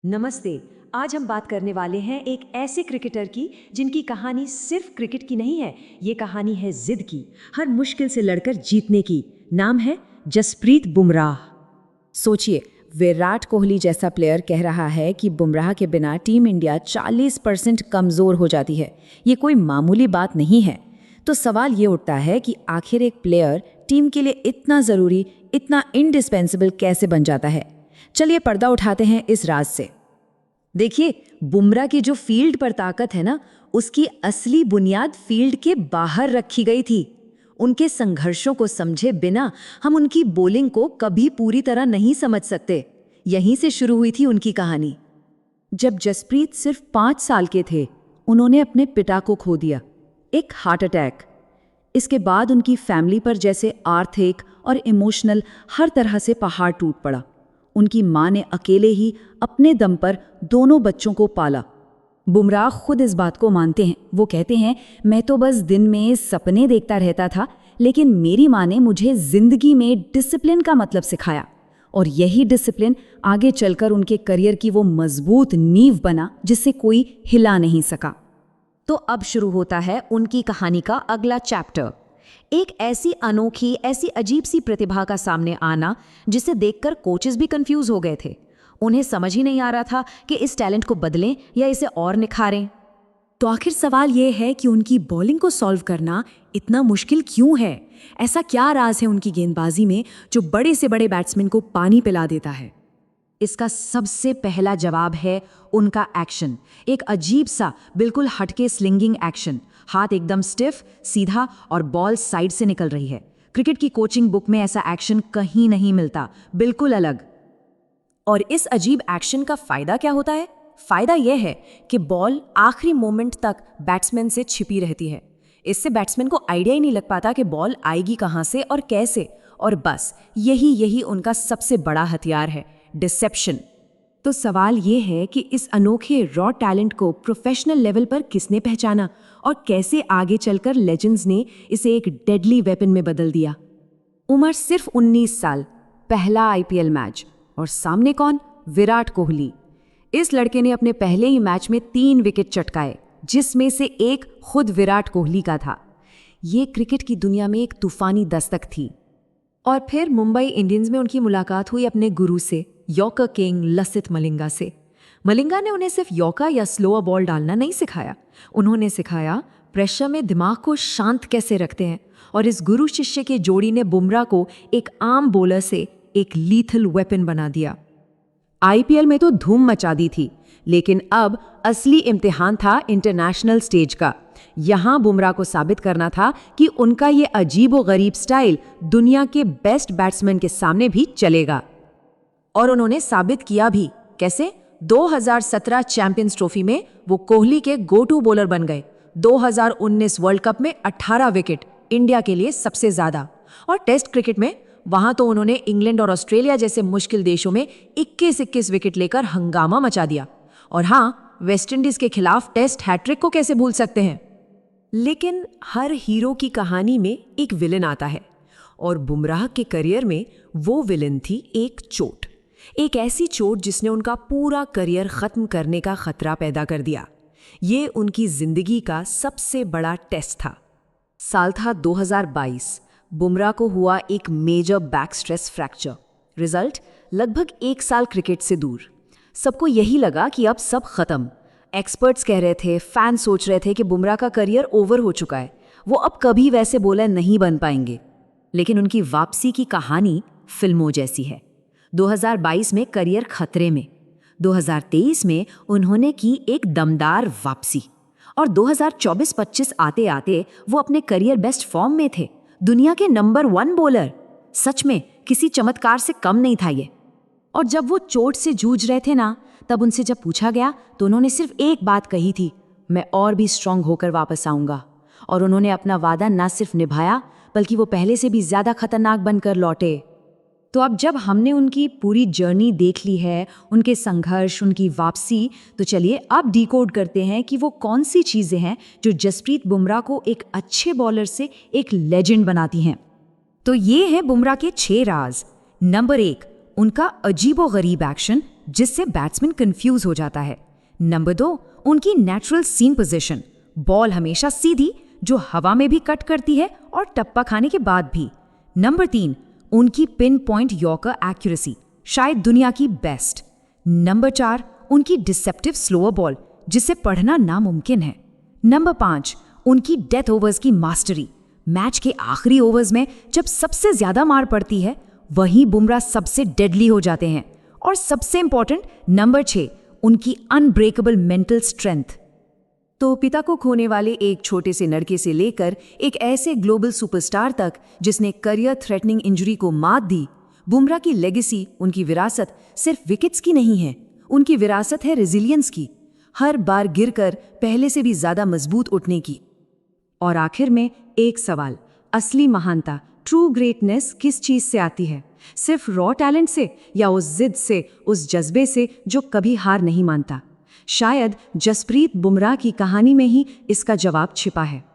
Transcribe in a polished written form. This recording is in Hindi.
नमस्ते। आज हम बात करने वाले हैं एक ऐसे क्रिकेटर की जिनकी कहानी सिर्फ क्रिकेट की नहीं है, ये कहानी है जिद की, हर मुश्किल से लड़कर जीतने की। नाम है जसप्रीत बुमराह। सोचिए, विराट कोहली जैसा प्लेयर कह रहा है कि बुमराह के बिना टीम इंडिया 40% कमज़ोर हो जाती है। ये कोई मामूली बात नहीं है। तो सवाल ये उठता है कि आखिर एक प्लेयर टीम के लिए इतना ज़रूरी, इतना इंडिस्पेंसिबल कैसे बन जाता है। चलिए पर्दा उठाते हैं इस राज से। देखिए, बुमराह की जो फील्ड पर ताकत है ना, उसकी असली बुनियाद फील्ड के बाहर रखी गई थी। उनके संघर्षों को समझे बिना हम उनकी बॉलिंग को कभी पूरी तरह नहीं समझ सकते। यहीं से शुरू हुई थी उनकी कहानी। जब जसप्रीत सिर्फ 5 साल के थे, उन्होंने अपने पिता को खो दिया, एक हार्ट अटैक। इसके बाद उनकी फैमिली पर जैसे आर्थिक और इमोशनल हर तरह से पहाड़ टूट पड़ा। उनकी माँ ने अकेले ही अपने दम पर दोनों बच्चों को पाला। बुमराह खुद इस बात को मानते हैं। वो कहते हैं, मैं तो बस दिन में सपने देखता रहता था, लेकिन मेरी माँ ने मुझे जिंदगी में डिसिप्लिन का मतलब सिखाया। और यही डिसिप्लिन आगे चलकर उनके करियर की वो मजबूत नींव बना जिससे कोई हिला नहीं सका। तो अब शुरू होता है उनकी कहानी का अगला चैप्टर। एक ऐसी अनोखी, ऐसी अजीब सी प्रतिभा का सामने आना जिसे देखकर कोचेस भी कंफ्यूज हो गए थे। उन्हें समझ ही नहीं आ रहा था कि इस टैलेंट को बदलें या इसे और निखारें। तो आखिर सवाल ये है कि उनकी बॉलिंग को सॉल्व करना इतना मुश्किल क्यों है? ऐसा क्या राज है उनकी गेंदबाजी में जो बड़े से बड़े बैट्समैन को पानी पिला देता है? इसका सबसे पहला जवाब है उनका एक्शन। एक अजीब सा, बिल्कुल हटके स्लिंगिंग एक्शन। हाथ एकदम स्टिफ, सीधा और बॉल साइड से निकल रही है। क्रिकेट की कोचिंग बुक में ऐसा एक्शन कहीं नहीं मिलता, बिल्कुल अलग। और इस अजीब एक्शन का फायदा क्या होता है? फायदा यह है कि बॉल आखिरी मोमेंट तक बैट्समैन से छिपी रहती है। इससे बैट्समैन को आइडिया ही नहीं लग पाता कि बॉल आएगी कहाँ से और कैसे। और बस यही उनका सबसे बड़ा हथियार है, डिसेप्शन। तो सवाल ये है कि इस अनोखे रॉ टैलेंट को प्रोफेशनल लेवल पर किसने पहचाना और कैसे आगे चलकर लेजेंड्स ने इसे एक डेडली वेपन में बदल दिया। उम्र सिर्फ 19 साल, पहला आईपीएल मैच, और सामने कौन? विराट कोहली। इस लड़के ने अपने पहले ही मैच में 3 विकेट चटकाए, जिसमें से एक खुद विराट कोहली का था। ये क्रिकेट की दुनिया में एक तूफानी दस्तक थी। और फिर मुंबई इंडियंस में उनकी मुलाकात हुई अपने गुरु से, यॉर्कर किंग लसित मलिंगा से। मलिंगा ने उन्हें सिर्फ यॉर्कर या स्लोअर बॉल डालना नहीं सिखाया, उन्होंने सिखाया प्रेशर में दिमाग को शांत कैसे रखते हैं। और इस गुरु शिष्य की जोड़ी ने बुमराह को एक आम बॉलर से एक लीथल वेपन बना दिया। आईपीएल में तो धूम मचा दी थी, लेकिन अब असली इम्तिहान था इंटरनेशनल स्टेज का। यहां बुमराह को साबित करना था कि उनका ये अजीबोगरीब स्टाइल दुनिया के बेस्ट बैट्समैन के सामने भी चलेगा। और उन्होंने साबित किया भी। कैसे? 2017 चैंपियंस ट्रॉफी में वो कोहली के गो टू बॉलर बन गए। 2019 वर्ल्ड कप में 18 विकेट, इंडिया के लिए सबसे ज्यादा। और टेस्ट क्रिकेट में वहां तो उन्होंने इंग्लैंड और ऑस्ट्रेलिया जैसे मुश्किल देशों में 21-21 विकेट लेकर हंगामा मचा दिया। और हाँ, वेस्टइंडीज के खिलाफ टेस्ट हैट्रिक को कैसे भूल सकते हैं। लेकिन हर हीरो की कहानी में एक विलन आता है, और बुमराह के करियर में वो विलन थी एक चोट। एक ऐसी चोट जिसने उनका पूरा करियर खत्म करने का खतरा पैदा कर दिया। ये उनकी जिंदगी का सबसे बड़ा टेस्ट था। साल था 2022। बुमराह को हुआ एक major back stress fracture. Result, लगभग 1 साल क्रिकेट से दूर। सबको यही लगा कि अब सब खत्म। एक्सपर्ट्स कह रहे थे, फैन सोच रहे थे कि बुमराह का करियर ओवर हो चुका है, वो अब कभी वैसे बॉलर नहीं बन पाएंगे। लेकिन उनकी वापसी की कहानी फिल्मों जैसी है। 2022 में करियर खतरे में, 2023 में उन्होंने की एक दमदार वापसी, और 2024-25 आते आते वो अपने करियर बेस्ट फॉर्म में थे। दुनिया के नंबर 1 बॉलर। सच में किसी चमत्कार से कम नहीं था ये। और जब वो चोट से जूझ रहे थे ना, तब उनसे जब पूछा गया तो उन्होंने सिर्फ एक बात कही थी, मैं और भी स्ट्रांग होकर वापस आऊंगा। और उन्होंने अपना वादा ना सिर्फ निभाया, बल्कि वो पहले से भी ज्यादा खतरनाक बनकर लौटे। तो अब जब हमने उनकी पूरी जर्नी देख ली है, उनके संघर्ष, उनकी वापसी, तो चलिए अब डिकोड करते हैं कि वो कौन सी चीजें हैं जो जसप्रीत बुमराह को एक अच्छे बॉलर से एक लेजेंड बनाती हैं। तो ये है बुमराह के 6 राज। नंबर 1, उनका अजीबोगरीब एक्शन, जिससे बैट्समैन कंफ्यूज हो जाता है। नंबर 2, उनकी नेचुरल सीम पोजीशन, बॉल हमेशा सीधी, जो हवा में भी कट करती है और टप्पा खाने के बाद भी। नंबर 3, उनकी पिन पॉइंट यॉर्कर एक्यूरेसी, शायद दुनिया की बेस्ट। नंबर 4, उनकी डिसेप्टिव स्लोअर बॉल, जिसे पढ़ना नामुमकिन है। नंबर 5, उनकी डेथ ओवर्स की मास्टरी, मैच के आखिरी ओवर्स में जब सबसे ज्यादा मार पड़ती है वहीं बुमराह सबसे डेडली हो जाते हैं। और सबसे इंपॉर्टेंट नंबर 6, उनकी अनब्रेकेबल मेंटल स्ट्रेंथ। तो पिता को खोने वाले एक छोटे से लड़के से लेकर एक ऐसे ग्लोबल सुपरस्टार तक जिसने करियर थ्रेटनिंग इंजरी को मात दी, बुमराह की लेगेसी, उनकी विरासत सिर्फ विकेट्स की नहीं है, उनकी विरासत है रेजिलियंस की, हर बार गिरकर पहले से भी ज्यादा मजबूत उठने की। और आखिर में एक सवाल, असली महानता, ट्रू ग्रेटनेस किस चीज से आती है? सिर्फ रॉ टैलेंट से या उस जिद से, उस जज्बे से जो कभी हार नहीं मानता? शायद जसप्रीत बुमराह की कहानी में ही इसका जवाब छिपा है।